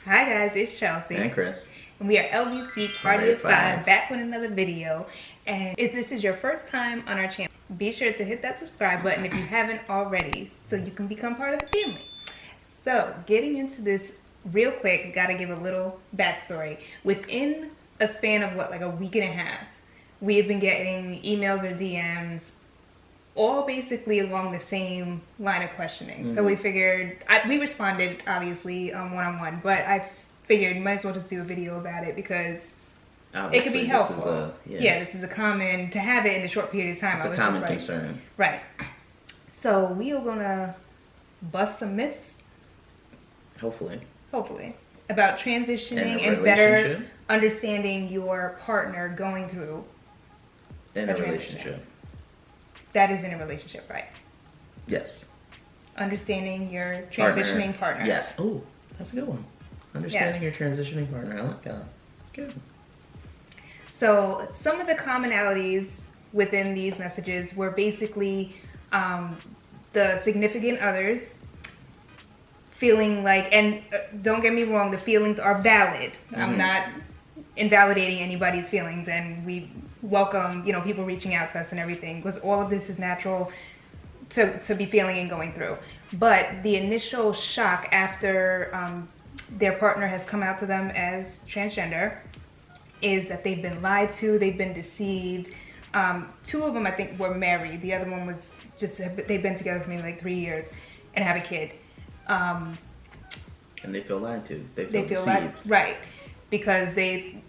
Hi guys, it's Chelsea. And Chris. And we are LBC Party of Five, back with another video. And if this is your first time on our channel, be sure to hit that subscribe button if you haven't already, so you can become part of the family. So, getting into this real quick, gotta give a little backstory. Within a span of like a week and a half, we have been getting emails or DMs all basically along the same line of questioning. So we figured, we responded obviously one-on-one, but I figured might as well just do a video about it because obviously, it could be helpful. This is a common, to have it in a short period of time. It's a common concern. Right. So we are gonna bust some myths. Hopefully. About transitioning and better understanding your partner going through in a relationship. That is in a relationship, right? Yes. Understanding your transitioning partner. Yes. Oh, that's a good one. Understanding your transitioning partner. I like that. It's good. So some of the commonalities within these messages were basically the significant others feeling like, and don't get me wrong, the feelings are valid. I'm not invalidating anybody's feelings, and we welcome, people reaching out to us and everything, because all of this is natural to be feeling and going through. But the initial shock after their partner has come out to them as transgender is that they've been lied to, they've been deceived. Two of them, I think, were married. The other one was just, they've been together for maybe like 3 years and have a kid. And they feel lied to. They feel deceived. Lied, right. Because they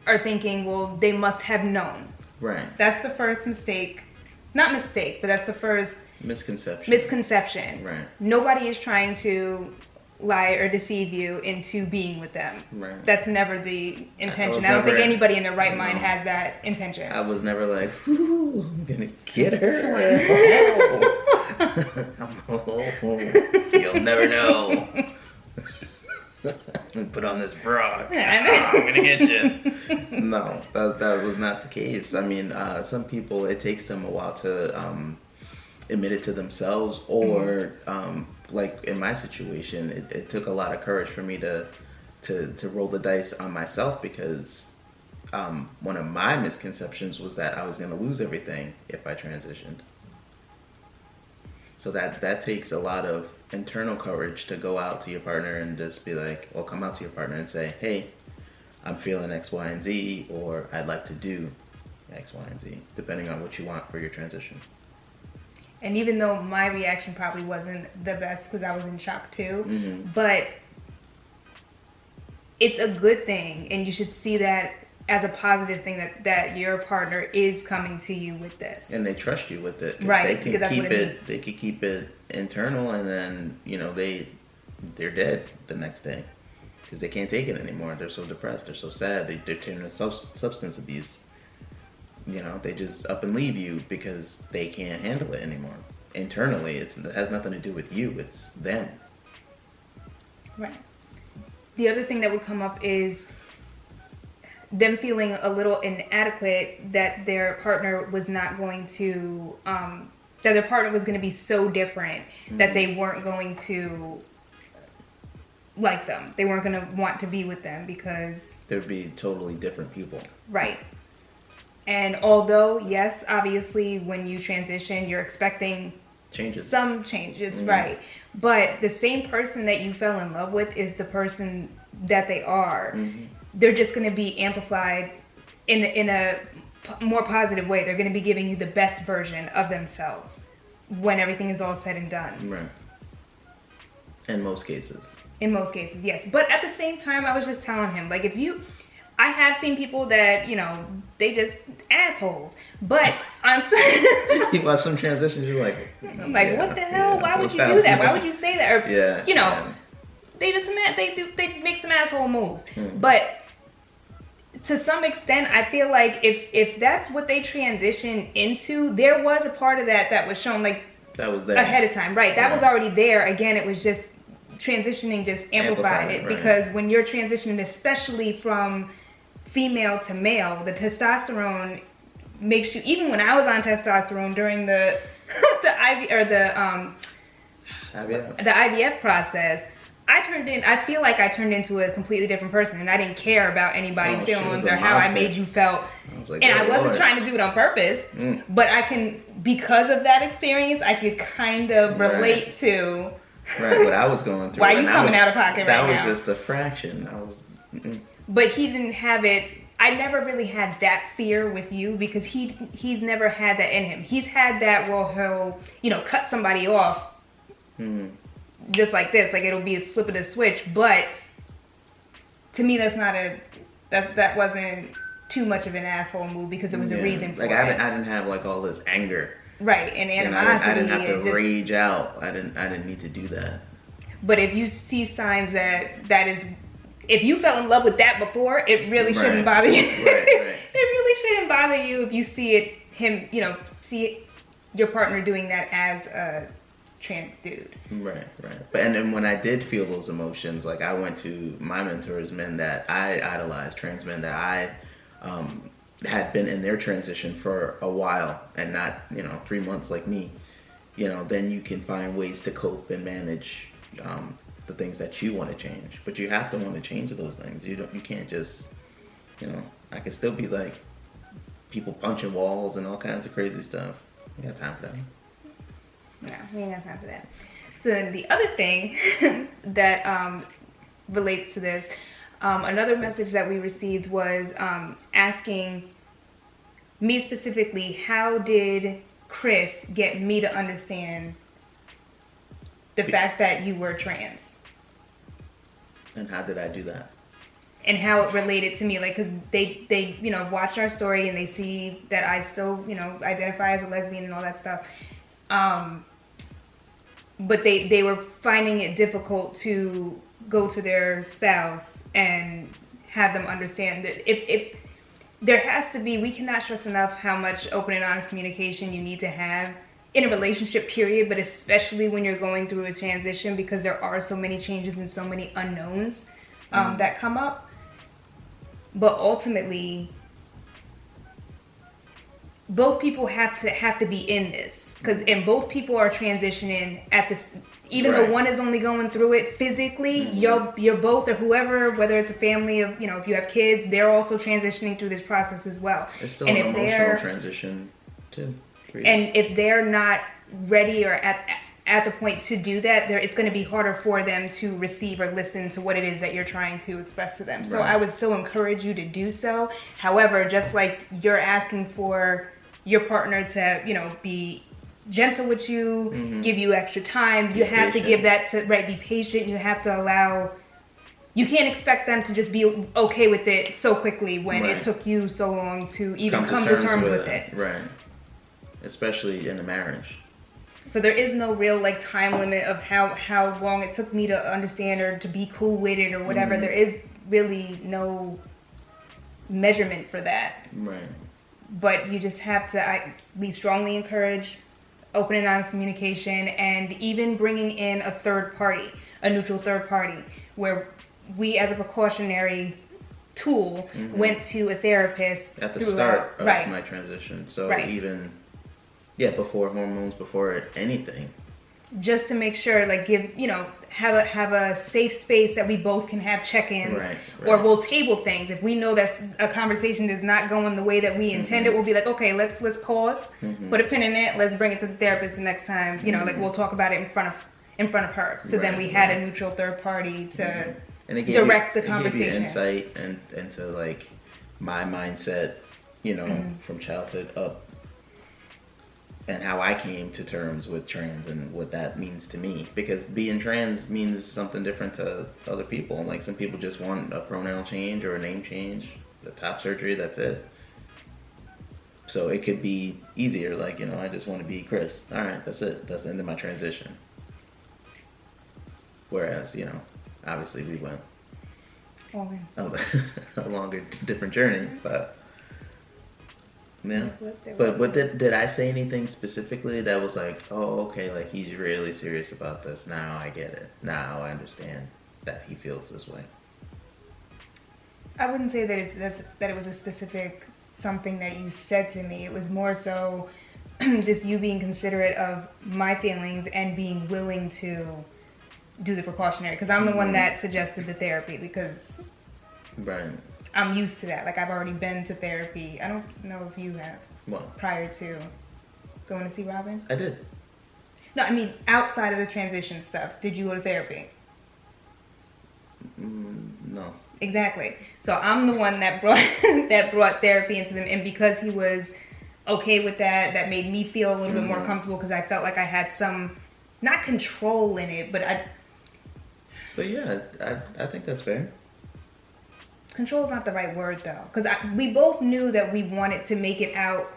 are thinking, well, they must have known. Right. That's the first mistake. Not mistake, but that's the first misconception. Right. Nobody is trying to lie or deceive you into being with them. Right. That's never the intention. I don't think anybody in their right mind has that intention. I was never like, ooh, I'm gonna get her. You'll never know. Put on this bra. I'm gonna get you. No, that was not the case. I mean, some people, it takes them a while to admit it to themselves, or like in my situation, it took a lot of courage for me to roll the dice on myself, because one of my misconceptions was that I was gonna lose everything if I transitioned. So that takes a lot of internal courage to go out to your partner and just be like, well, come out to your partner and say, hey, I'm feeling X, Y, and Z, or I'd like to do X, Y, and Z, depending on what you want for your transition. And even though my reaction probably wasn't the best because I was in shock too, but it's a good thing, and you should see that as a positive thing, that your partner is coming to you with this. And they trust you with it. Right, because that's what it means. They can keep it internal, and then, they're dead the next day. Because they can't take it anymore. They're so depressed. They're so sad. They're turning to substance abuse. They just up and leave you because they can't handle it anymore. Internally, it has nothing to do with you. It's them. Right. The other thing that would come up is them feeling a little inadequate, that their partner was not going to, that their partner was going to be so different that they weren't going to like them. They weren't going to want to be with them because they'd be totally different people. Right. And although, yes, obviously when you transition, you're expecting some changes, right? But the same person that you fell in love with is the person that they are. They're just going to be amplified in a more positive way. They're going to be giving you the best version of themselves when everything is all said and done. Right. In most cases. In most cases, yes. But at the same time, I was just telling him, like, I have seen people that, they just assholes. But on some... You watch some transitions, you're like... what the hell? Why would you do that? Why would you say that? Or, they just they make some asshole moves. But to some extent, I feel like if that's what they transition into, there was a part of that was shown, like, that was there ahead of time, right? That was already there. Again, it was just transitioning just amplified it, right? Because when you're transitioning, especially from female to male, the testosterone makes you, even when I was on testosterone during the IVF process, I feel like I turned into a completely different person, and I didn't care about anybody's feelings or how I made you felt. Like, and I wasn't trying to do it on purpose, but I can, because of that experience, I could kind of relate to what I was going through. Why are you coming out of pocket right now? That was just a fraction. But he didn't have it. I never really had that fear with you because he's never had that in him. He's had that, well, he'll, cut somebody off just like this. Like, it'll be a flip of the switch. But to me, that wasn't too much of an asshole move because there was a reason for it. I didn't have like all this anger. Right, and animosity. I didn't have to rage out. I didn't need to do that. But if you see signs that is, if you fell in love with that before, it really shouldn't bother you. It really shouldn't bother you if you see see your partner doing that as a trans dude. Right. But and then when I did feel those emotions, like I went to my mentors, men that I idolized, trans men that I had been in their transition for a while and not 3 months like me. Then you can find ways to cope and manage the things that you want to change, but you have to want to change those things. You can't just, I can still be like people punching walls and all kinds of crazy stuff. You got time for that? No, we ain't got time for that. So then the other thing that relates to this, another message that we received was asking me specifically, how did Chris get me to understand the fact that you were trans? And how did I do that? And how it related to me, like, because they watch our story and they see that I still identify as a lesbian and all that stuff, but they were finding it difficult to go to their spouse and have them understand that if there has to be, we cannot stress enough how much open and honest communication you need to have in a relationship, period, but especially when you're going through a transition, because there are so many changes and so many unknowns that come up. But ultimately, both people have to be in this, and both people are transitioning at this. Even though one is only going through it physically, you're both, or whoever, whether it's a family of, if you have kids, they're also transitioning through this process as well. There's still an emotional transition too. And if they're not ready or at the point to do that, it's going to be harder for them to receive or listen to what it is that you're trying to express to them. So I would still encourage you to do so. However, just like you're asking for your partner to, be gentle with you, give you extra time, you have to give that to, be patient. You have to allow, you can't expect them to just be okay with it so quickly when it took you so long to even come to terms with it. Right. Especially in a marriage. So there is no real time limit of how long it took me to understand or to be cool with it or whatever. There is really no measurement for that. Right. But you just have to, we strongly encourage open and honest communication, and even bringing in a third party, a neutral third party, where we as a precautionary tool went to a therapist at the start of my transition. So even before hormones, before anything, just to make sure, have a safe space that we both can have check-ins, or we'll table things if we know that a conversation is not going the way that we intended. We'll be like, okay, let's pause, put a pin in it, let's bring it to the therapist the next time. We'll talk about it in front of her. So then we had a neutral third party to direct the conversation. It gave you insight into my mindset, from childhood up, and how I came to terms with trans and what that means to me. Because being trans means something different to other people. Like, some people just want a pronoun change or a name change, the top surgery, that's it. So it could be easier, I just want to be Chris. All right, that's it. That's the end of my transition. Whereas, obviously we went a longer, different journey, but... Yeah, but did I say anything specifically that was oh, okay, he's really serious about this? Now I get it. Now I understand that he feels this way. I wouldn't say that it was a specific something that you said to me. It was more so just you being considerate of my feelings and being willing to do the precautionary, because I'm the one that suggested the therapy, because Right. I'm used to that. Like, I've already been to therapy. I don't know if you have. What? Prior to going to see Robin? I did. No, I mean, outside of the transition stuff, did you go to therapy? No. Exactly. So I'm the one that brought therapy into them, and because he was okay with that, that made me feel a little bit more comfortable, because I felt like I had some, not control in it, but yeah, I think that's fair. control is not the right word though, because we both knew that we wanted to make it out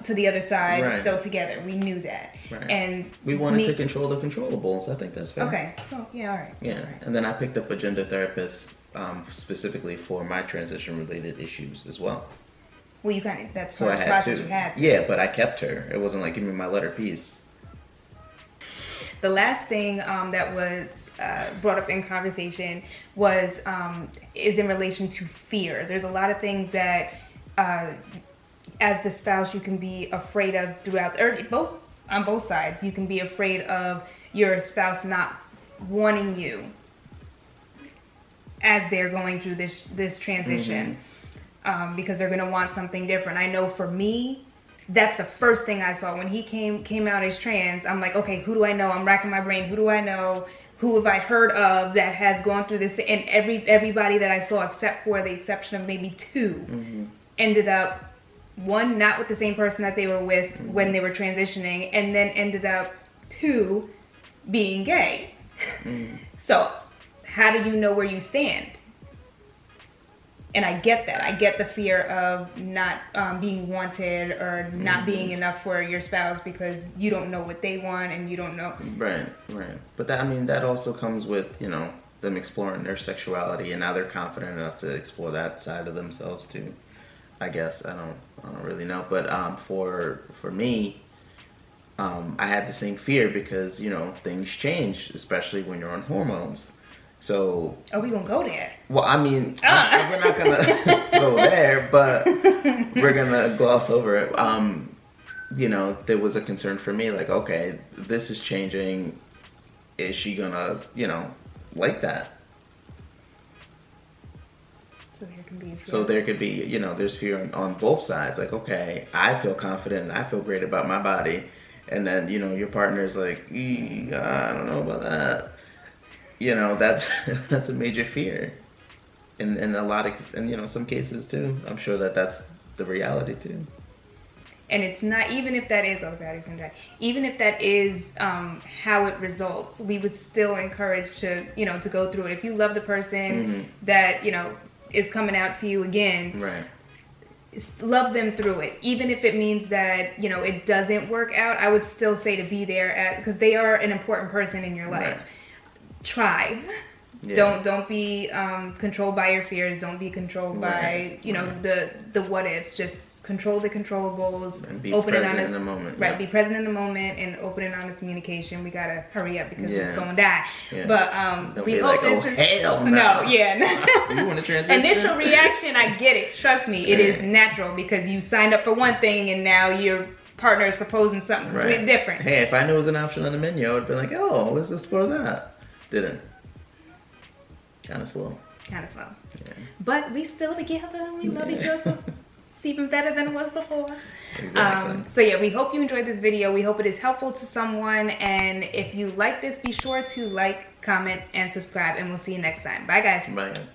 to the other side, Right. still together. We knew that, Right. and We wanted to control the controllables. I think that's fair. Okay, so yeah, all right. Yeah, That's right. and then I picked up a gender therapist specifically for my transition-related issues as well. Well, you kind of, that's So part I of the had process to. you had to. Yeah, but I kept her. It wasn't like, give me my letter piece. The last thing that was brought up in conversation was is in relation to fear. There's a lot of things that as the spouse you can be afraid of throughout, or on both sides. You can be afraid of your spouse not wanting you as they're going through this transition, because they're going to want something different. I know for me, that's the first thing I saw when he came out as trans. I'm like, okay, who do I know? I'm racking my brain. Who do I know? Who have I heard of that has gone through this? And everybody that I saw, except for the exception of maybe two, ended up, one, not with the same person that they were with when they were transitioning, and then ended up, two, being gay. So how do you know where you stand? And I get that. I get the fear of not being wanted, or not being enough for your spouse, because you don't know what they want and you don't know. Right. But that, I mean, that also comes with, you know, them exploring their sexuality, and now they're confident enough to explore that side of themselves too. I guess I don't really know, but for me, I had the same fear because, you know, things change, especially when you're on hormones. So, Are we gonna go there? well, I mean, we're not gonna go there, but we're gonna gloss over it. You know, there was a concern for me, like, okay, this is changing. Is she gonna, you know, like that? So there can be a fear. So there could be, you know, there's fear on both sides. Like, okay, I feel confident and I feel great about my body, and then, you know, your partner's like, I don't know about that. You know, that's a major fear, in a lot of, and, you know, some cases too. I'm sure that's the reality too. And it's not, even if that is, oh, the battery's gonna die. Even if that is how it results, we would still encourage to, you know, to go through it. If you love the person that, you know, is coming out to you again, Right. love them through it. Even if it means that, you know, it doesn't work out, I would still say to be there because they are an important person in your life. Right. Try. Yeah. Don't be controlled by your fears. Don't be controlled by, you know, the what ifs. Just control the controllables. And be open present and honest in the moment. Right. Yeah. Be present in the moment and open and honest communication. We gotta hurry up because Yeah. it's gonna die. Yeah. But Don't we be hope like, this oh, is hell no. no. Yeah. You want to transition? Initial reaction, I get it. Trust me, it is natural because you signed up for one thing and now your partner is proposing something Right. different. Hey, if I knew it was an option on the menu, I would be like, oh, let's explore that. Didn't. Kind of slow. Kind of slow. Yeah. But we still together and we love each other. It's even better than it was before. Exactly. So yeah, we hope you enjoyed this video. We hope it is helpful to someone. And if you like this, be sure to like, comment, and subscribe. And we'll see you next time. Bye, guys. Bye, guys.